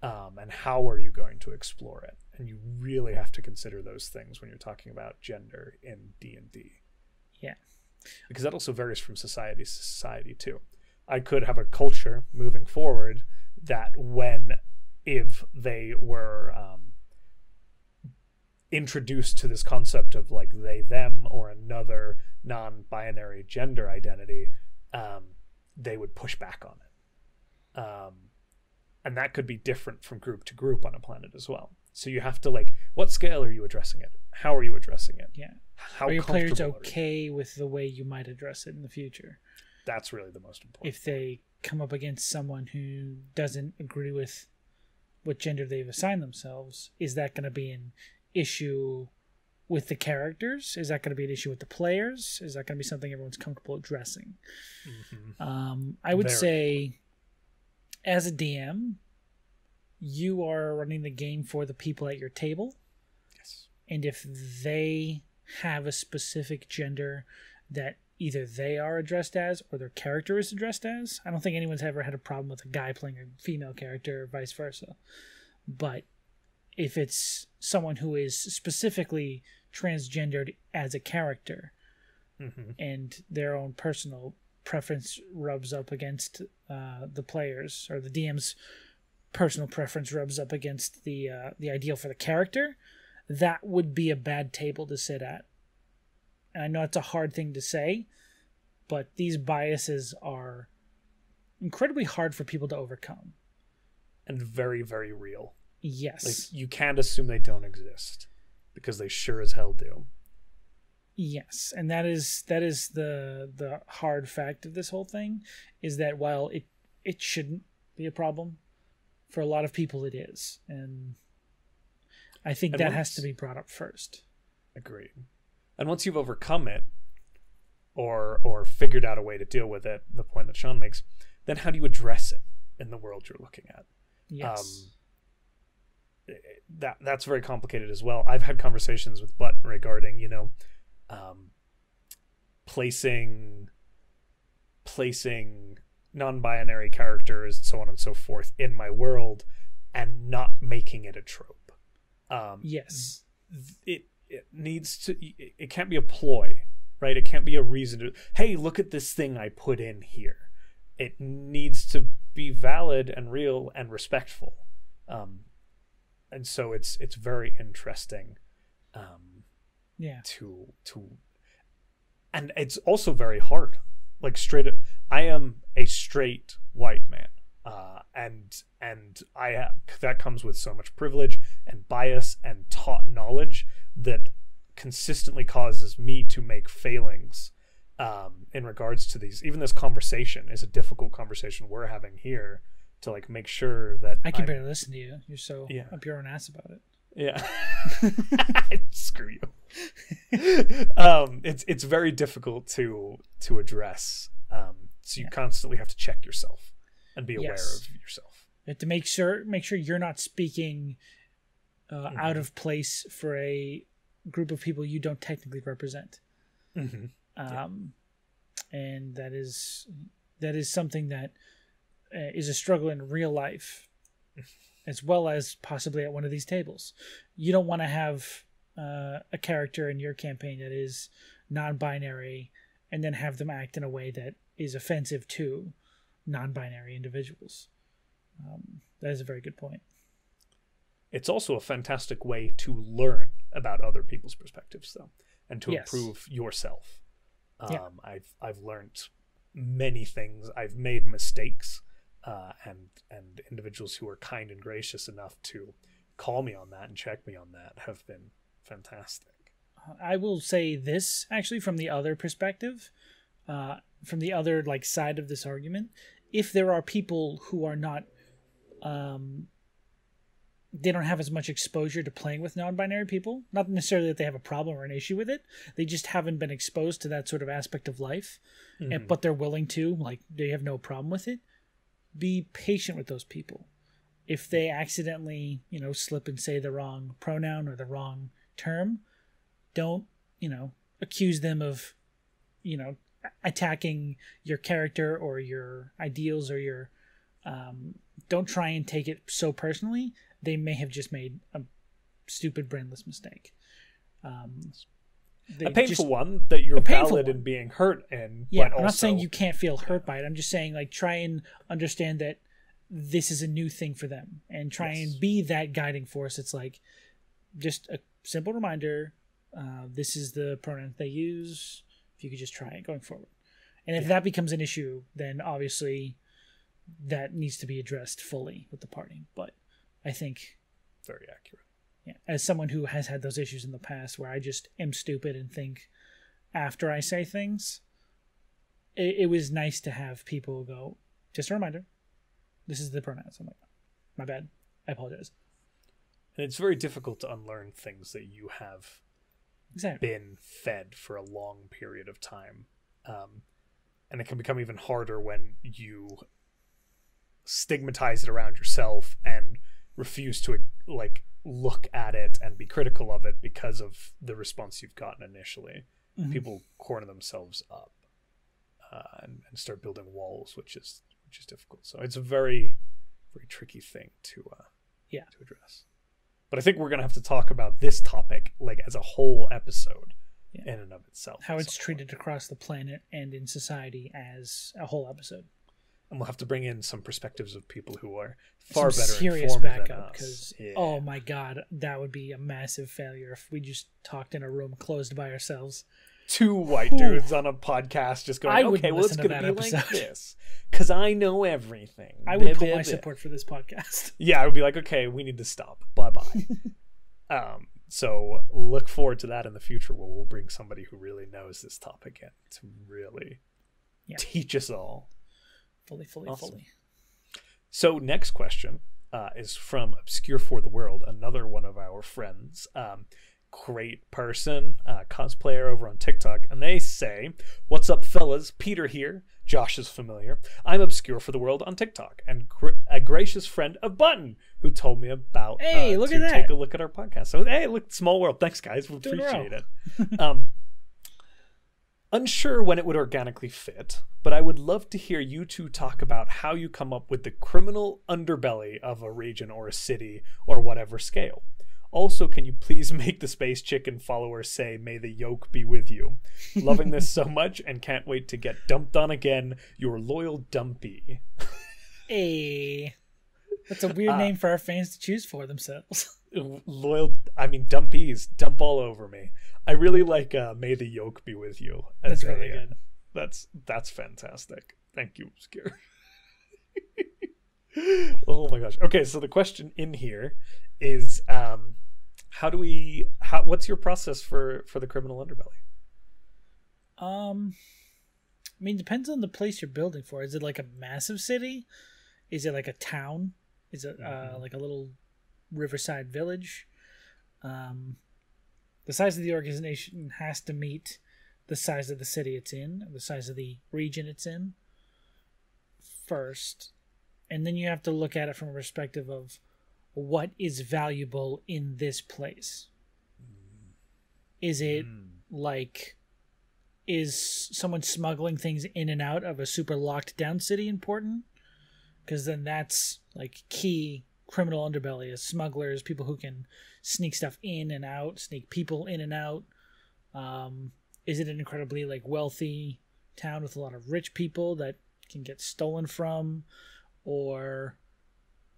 And how are you going to explore it? And you really have to consider those things when you're talking about gender in D&D. Yeah. Because that also varies from society to society too. I could have a culture moving forward that if they were introduced to this concept of like they, them, or another non-binary gender identity, they would push back on it. And that could be different from group to group on a planet as well. So you have to like, what scale are you addressing it? How are you addressing it? Yeah. How are your players okay with the way you might address it in the future? That's really the most important. If they come up against someone who doesn't agree with what gender they've assigned themselves, is that going to be an issue with the characters? Is that going to be an issue with the players? Is that going to be something everyone's comfortable addressing? Mm-hmm. I would say, as a DM, you are running the game for the people at your table. Yes. And if they have a specific gender that either they are addressed as or their character is addressed as, I don't think anyone's ever had a problem with a guy playing a female character or vice versa. But if it's someone who is specifically transgendered as a character and their own personal preference rubs up against the players, or the DM's personal preference rubs up against the ideal for the character, that would be a bad table to sit at. And I know it's a hard thing to say, but these biases are incredibly hard for people to overcome. and very, very real. Yes. Like, you can't assume they don't exist, because they sure as hell do. Yes, and that is the hard fact of this whole thing, is that while it shouldn't be a problem, for a lot of people it is, and I think that has to be brought up first. Agreed. And once you've overcome it, or figured out a way to deal with it, the point that Sean makes, then how do you address it in the world you're looking at? Yes. That's very complicated as well. I've had conversations with Button regarding, placing non-binary characters, so on and so forth, in my world, and not making it a trope. Yes. It needs to. It can't be a ploy, right? It can't be a reason to. Hey, look at this thing I put in here. It needs to be valid and real and respectful. And so it's very interesting. And it's also very hard. Like, I am a straight white man, and that comes with so much privilege and bias and taught knowledge that consistently causes me to make failings in regards to these. Even this conversation is a difficult conversation we're having here, to like make sure that I can barely listen to you. You're so up your own ass about it. Yeah. Screw you. It's very difficult to address. So you constantly have to check yourself and be aware of yourself. You have to make sure you're not speaking out of place for a group of people you don't technically represent. And that is something that is a struggle in real life, as well as possibly at one of these tables. You don't want to have a character in your campaign that is non-binary and then have them act in a way that is offensive to non-binary individuals. That is a very good point. It's also a fantastic way to learn about other people's perspectives, though, and to improve yourself. I've learned many things. I've made mistakes, and individuals who are kind and gracious enough to call me on that and check me on that have been fantastic. I will say this, actually, from the other perspective, from the other side of this argument. If there are people who are not, they don't have as much exposure to playing with non-binary people, not necessarily that they have a problem or an issue with it, they just haven't been exposed to that sort of aspect of life, but they're willing to, they have no problem with it. Be patient with those people. If they accidentally, slip and say the wrong pronoun or the wrong term, don't, accuse them of, attacking your character or your ideals or your, don't try and take it so personally. They may have just made a stupid, brainless mistake. A painful one that you're valid in being hurt in. Yeah, but I'm not saying you can't feel hurt by it. I'm just saying, try and understand that this is a new thing for them, and try and be that guiding force. It's just a simple reminder. This is the pronoun they use. If you could just try it going forward. And if that becomes an issue, then obviously that needs to be addressed fully with the party. But I think very accurate. Yeah, as someone who has had those issues in the past where I just am stupid and think after I say things, it was nice to have people go, just a reminder, this is the pronouns. I'm like, my bad. I apologize. And it's very difficult to unlearn things that you have been fed for a long period of time. And it can become even harder when you stigmatize it around yourself and refuse to look at it and be critical of it because of the response you've gotten initially. People corner themselves up and start building walls, which is difficult. So it's a very, very tricky thing to address. But I think we're going to have to talk about this topic as a whole episode in and of itself. How it's treated across the planet and in society as a whole episode. And we'll have to bring in some perspectives of people who are far better serious informed backup, than us. Because, oh my God, that would be a massive failure if we just talked in a room closed by ourselves. two white dudes on a podcast just going, okay, well, it's going to be episode. like this. Because I know everything. I would put my support for this podcast. Yeah, I would be like, okay, we need to stop. Bye-bye. So look forward to that in the future where we'll bring somebody who really knows this topic in to really teach us all. Fully. So next question is from Obscure for the World, another one of our friends. Great person, cosplayer over on TikTok. And they say, what's up, fellas? Peter here. Josh is familiar. I'm Obscure for the World on TikTok and a gracious friend of Button who told me about look at that. Take a look at our podcast. So, hey, look, small world. Thanks, guys. We appreciate it. Unsure when it would organically fit, but I would love to hear you two talk about how you come up with the criminal underbelly of a region or a city or whatever scale. Also, can you please make the Space Chicken followers say, may the yolk be with you? Loving this so much and can't wait to get dumped on again. Your loyal Dumpy. Hey. That's a weird name for our fans to choose for themselves. Dumpies. Dump all over me. I really like may the yolk be with you. That's really good. That's fantastic. Thank you, Obscure. Oh my gosh. Okay, so the question in here is what's your process for the criminal underbelly? Depends on the place you're building for. Is it like a massive city? Is it like a town? Is it like a little riverside village? The size of the organization has to meet the size of the city it's in, the size of the region it's in first. And then you have to look at it from a perspective of what is valuable in this place. Is it is someone smuggling things in and out of a super locked down city important? Because then that's like key criminal underbelly is smugglers, people who can sneak stuff in and out, sneak people in and out. Is it an incredibly wealthy town with a lot of rich people that can get stolen from? Or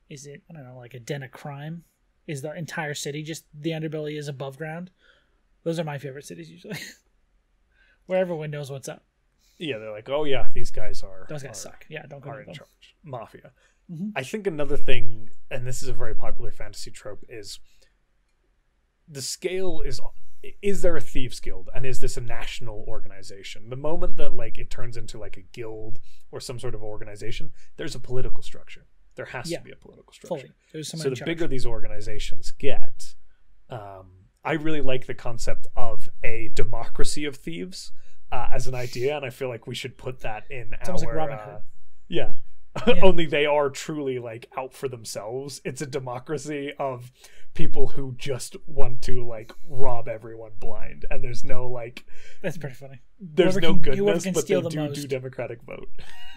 is it, like a den of crime? Is the entire city just the underbelly is above ground? Those are my favorite cities usually. Where everyone knows what's up. Yeah, they're like, oh yeah, those guys suck. Yeah, don't go are near in them. charge. Mafia. Mm-hmm. I think another thing, and this is a very popular fantasy trope, is the scale is there a thieves guild, and is this a national organization? The moment that it turns into a guild or some sort of organization, there's a political structure. There has to be a political structure. Fully. So the bigger these organizations get, I really like the concept of a democracy of thieves as an idea, and I feel like we should put that in it's almost like Robin Hood. Yeah. Only they are truly out for themselves. It's a democracy of people who just want to rob everyone blind, and there's no that's pretty funny. There's no goodness, but they do democratic vote.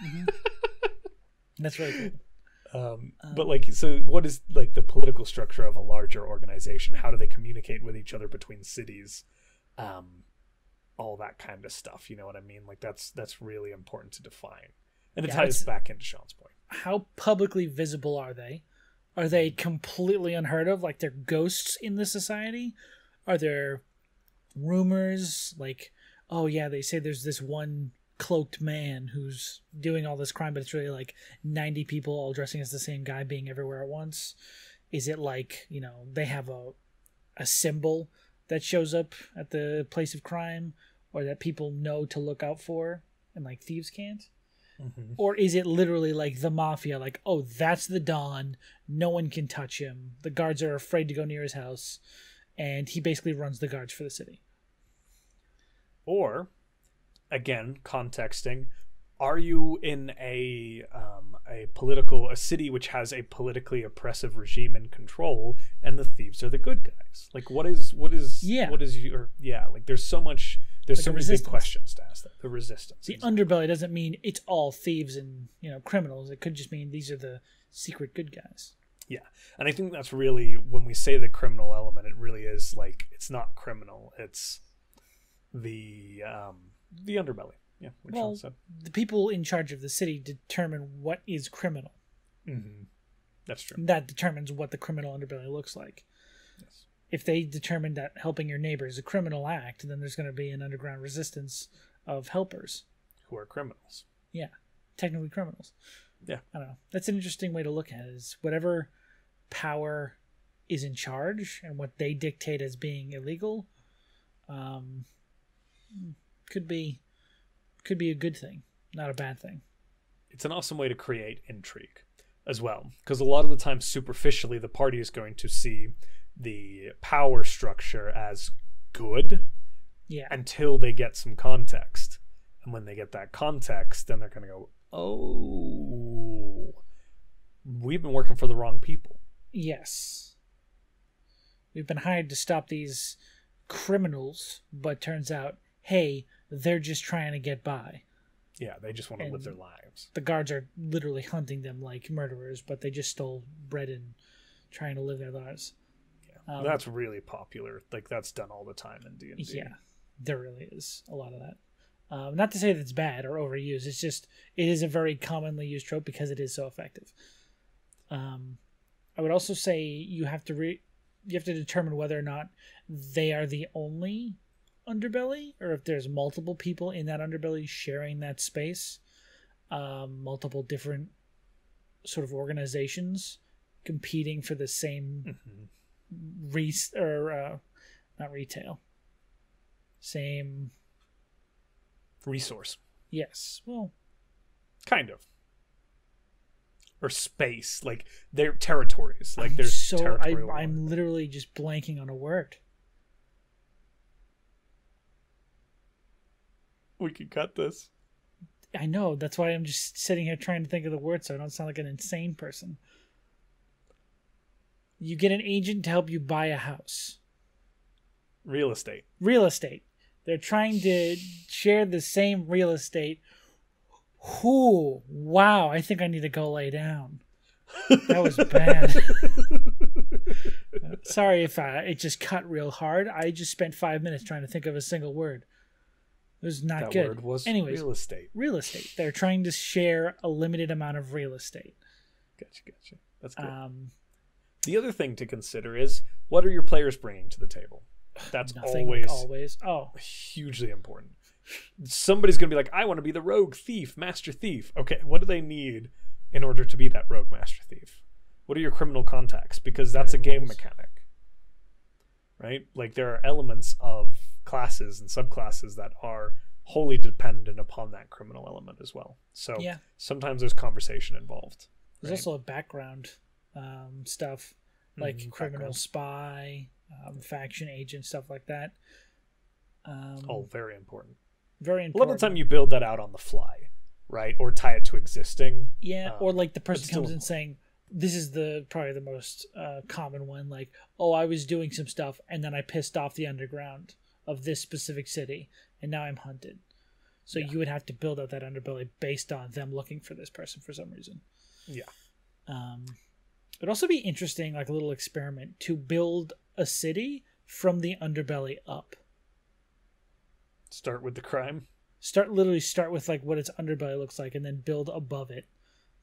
Mm-hmm. That's really cool. But so what is the political structure of a larger organization? How do they communicate with each other between cities? All that kind of stuff. You know what I mean? That's really important to define. And it ties back into Sean's point. How publicly visible are they? Are they completely unheard of? They're ghosts in the society? Are there rumors oh yeah, they say there's this one cloaked man who's doing all this crime, but it's really 90 people all dressing as the same guy being everywhere at once? Is it they have a symbol that shows up at the place of crime, or that people know to look out for and thieves can't? Mm-hmm. Or is it literally the mafia, oh, that's the Don, no one can touch him, the guards are afraid to go near his house, and he basically runs the guards for the city? Or, again, contexting, are you in a city which has a politically oppressive regime in control, and the thieves are the good guys? What is your there's so much. There's so many big questions to ask. The resistance. The underbelly doesn't mean it's all thieves and criminals. It could just mean these are the secret good guys. Yeah, and I think that's really when we say the criminal element, it really is it's not criminal. It's the underbelly. Yeah. The people in charge of the city determine what is criminal. Mm-hmm. That's true. That determines what the criminal underbelly looks like. Yes. if they determine that helping your neighbor is a criminal act, then there's going to be an underground resistance of helpers. Who are criminals. Yeah, technically criminals. Yeah. I don't know. That's an interesting way to look at it, is whatever power is in charge and what they dictate as being illegal could be a good thing, not a bad thing. It's an awesome way to create intrigue as well, because a lot of the time, superficially, the party is going to see the power structure as good until they get some context. And when they get that context, then they're going to go, oh, we've been working for the wrong people. Yes. We've been hired to stop these criminals, but turns out, hey, they're just trying to get by. Yeah, they just want to live their lives. The guards are literally hunting them like murderers, but they just stole bread and trying to live their lives. Yeah, that's really popular. Like, that's done all the time in D&D. Yeah, there really is a lot of that. Not to say that it's bad or overused. It's just, it is a very commonly used trope because it is so effective. I would also say you have to determine whether or not they are the only underbelly, or if there's multiple people in that underbelly sharing that space, multiple different sort of organizations competing for the same not retail, same resource. Yes, well, kind of, or space, like their territories, like there's territorial. I'm literally just blanking on a word. We could cut this. I know. That's why I'm just sitting here trying to think of the word so I don't sound like an insane person. You get an agent to help you buy a house. Real estate. Real estate. They're trying to share the same real estate. Ooh, wow. I think I need to go lay down. That was bad. Sorry if it just cut real hard. I just spent 5 minutes trying to think of a single word. It was not that good. Word was anyways, real estate. Real estate. They're trying to share a limited amount of real estate. Gotcha. That's good. The other thing to consider is, what are your players bringing to the table? That's always. Oh, hugely important. Somebody's going to be like, I want to be the rogue thief, master thief. Okay, what do they need in order to be that rogue master thief? What are your criminal contacts? Because that's a game mechanic, right? Like, there are elements of classes and subclasses that are wholly dependent upon that criminal element as well. So sometimes there's conversation involved. There's also a background stuff, like criminal spy, faction agent, stuff like that. Very important. Very important. A lot of the time you build that out on the fly, right? Or tie it to existing. Yeah, or like the person comes in saying, this is probably the most common one, like, oh, I was doing some stuff and then I pissed off the underground of this specific city and now I'm hunted. So you would have to build out that underbelly based on them looking for this person for some reason. Yeah. It'd also be interesting, like a little experiment, to build a city from the underbelly up. Start with the crime? Start with like what its underbelly looks like and then build above it.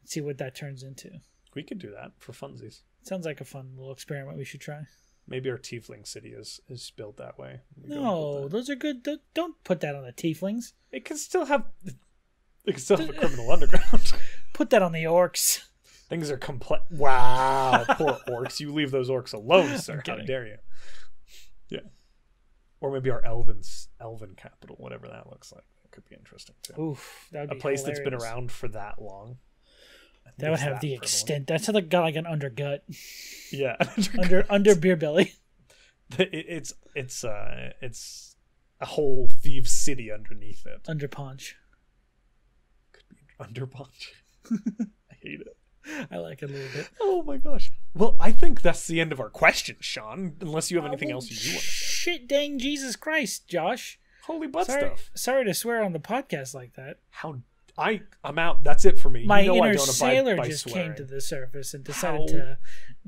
See what that turns into. We could do that for funsies. Sounds like a fun little experiment we should try. Maybe our tiefling city is built that way. No, those are good. Don't put that on the tieflings. It can still have a criminal underground. Put that on the orcs. Things are complex. Wow, poor orcs. You leave those orcs alone, sir. How dare you? Yeah. Or maybe our elven capital, whatever that looks like. That could be interesting too. Oof, that would be a place hilarious. That's been around for that long. That would have the extent. That's got like an undergut. Yeah, under beer belly. It's a whole thieves' city underneath it. Under punch. Could be under punch. I hate it. I like it a little bit. Oh my gosh. Well, I think that's the end of our questions, Sean. Unless you have anything else you want to say. Shit, dang Jesus Christ, Josh. Holy butt stuff. Sorry to swear on the podcast like that. I'm out. That's it for me. My inner sailor just came to the surface and decided to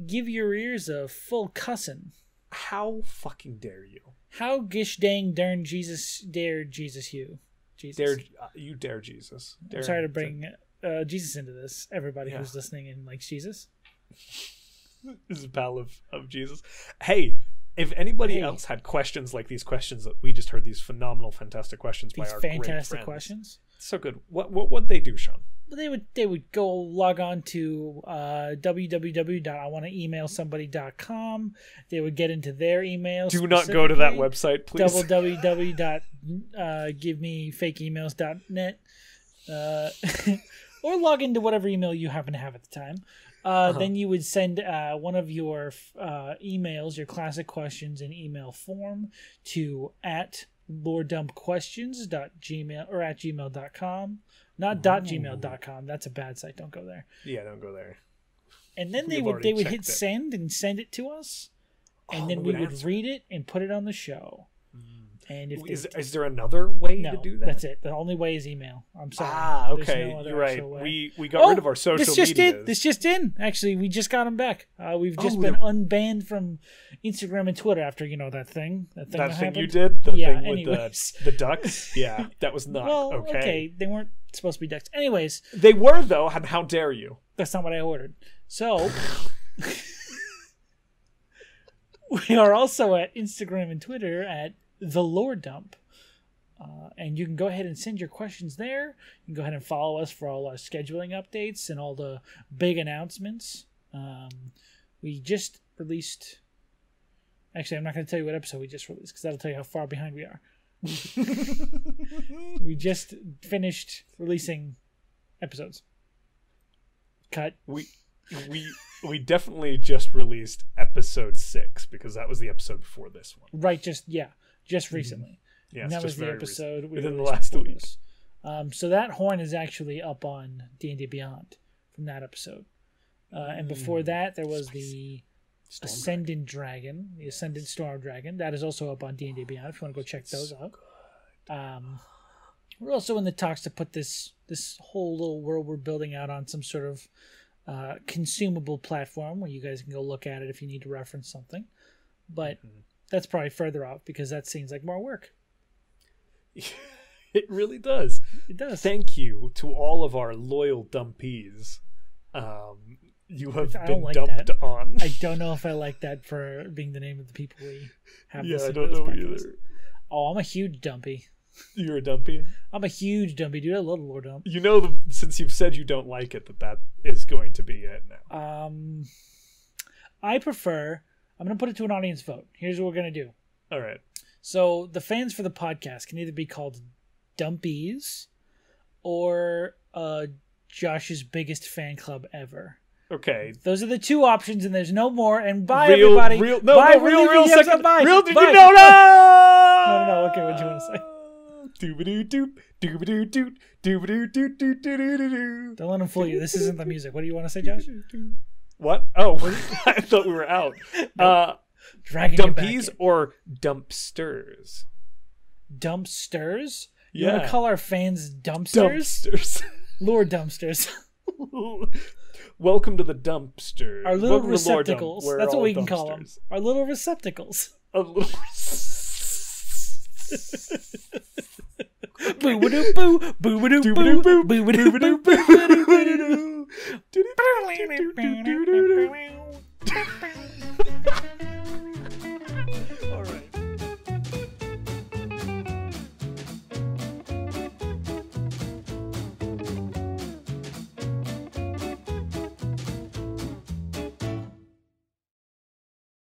give your ears a full cussin'. How fucking dare you? How gish dang darn Jesus dare Jesus you? Jesus. You dare Jesus. I'm sorry to bring Jesus into this. Everybody who's listening and likes Jesus. This is a pal of Jesus. Hey, If anybody else had questions like these questions that we just heard, these phenomenal, fantastic questions by our fantastic great friends, questions. So good. What would they do, Sean? They would go log on to www.iwannaemailsomebody.com. They would get into their email. Do not go to that website, please. www.givemefakeemails.net or log into whatever email you happen to have at the time. Then you would send one of your emails, your classic questions in email form to at loredumpquestions.gmail or at gmail.com. Not .gmail.com. That's a bad site. Don't go there. Yeah, don't go there. And then they would hit send and send it to us, and then we would read it and put it on the show. And if is there another way to do that? That's it. The only way is email. I'm sorry. Okay. No, you're right. We got rid of our social media. This just in. Actually, we just got them back. We've just been unbanned from Instagram and Twitter after that thing. That thing you did. The thing with the ducks. Yeah, that was not okay. They weren't supposed to be ducks. Anyways, they were though. And how dare you? That's not what I ordered. So we are also at Instagram and Twitter at The Lore Dump. And you can go ahead and send your questions there. You can go ahead and follow us for all our scheduling updates and all the big announcements. We just released... Actually, I'm not going to tell you what episode we just released because that'll tell you how far behind we are. We just finished releasing episodes. Cut. We definitely just released episode 6 because that was the episode before this one. Right, just recently. Yeah, and that was the episode within the last week. So that horn is actually up on D&D Beyond from that episode. And before that, there was the Ascendant Dragon, the Ascendant Storm Dragon. That is also up on D&D Beyond if you want to go check those out. We're also in the talks to put this whole little world we're building out on some sort of consumable platform where you guys can go look at it if you need to reference something. But that's probably further off because that seems like more work. It really does. It does. Thank you to all of our loyal dumpees. You have been dumped on. I don't know if I like that for being the name of the people we have. Yeah, I don't know either. Oh, I'm a huge dumpy. You're a dumpy? I'm a huge dumpy, dude. I love Lore Dump. You know, since you've said you don't like it, that is going to be it now. I prefer... I'm going to put it to an audience vote. Here's what we're going to do. All right. So the fans for the podcast can either be called Dumpies or Josh's biggest fan club ever. Okay. Those are the two options, and there's no more. And bye, real, everybody. Real, no, bye, no, real, second. Bye. Real, bye. No. No. Okay, what do you want to say? Doobadoo-doop, doobadoo-doot, doobadoo-doot-doot-doot-doot-doot. Don't let him fool you. This isn't the music. What do you want to say, Josh? What? Oh, I thought we were out. Dragging Dumpies or dumpsters? Dumpsters? You Yeah. want to call our fans dumpsters? Dumpsters. Lore dumpsters. Welcome to the dumpster. Our little Welcome to Lore Dump, receptacles. where That's what all we can call them. dumpsters. Our little receptacles. A little. Boo-ba-doo boo, boo-ba-doo boo, boo-ba-doo boo, boo-ba-doo boo.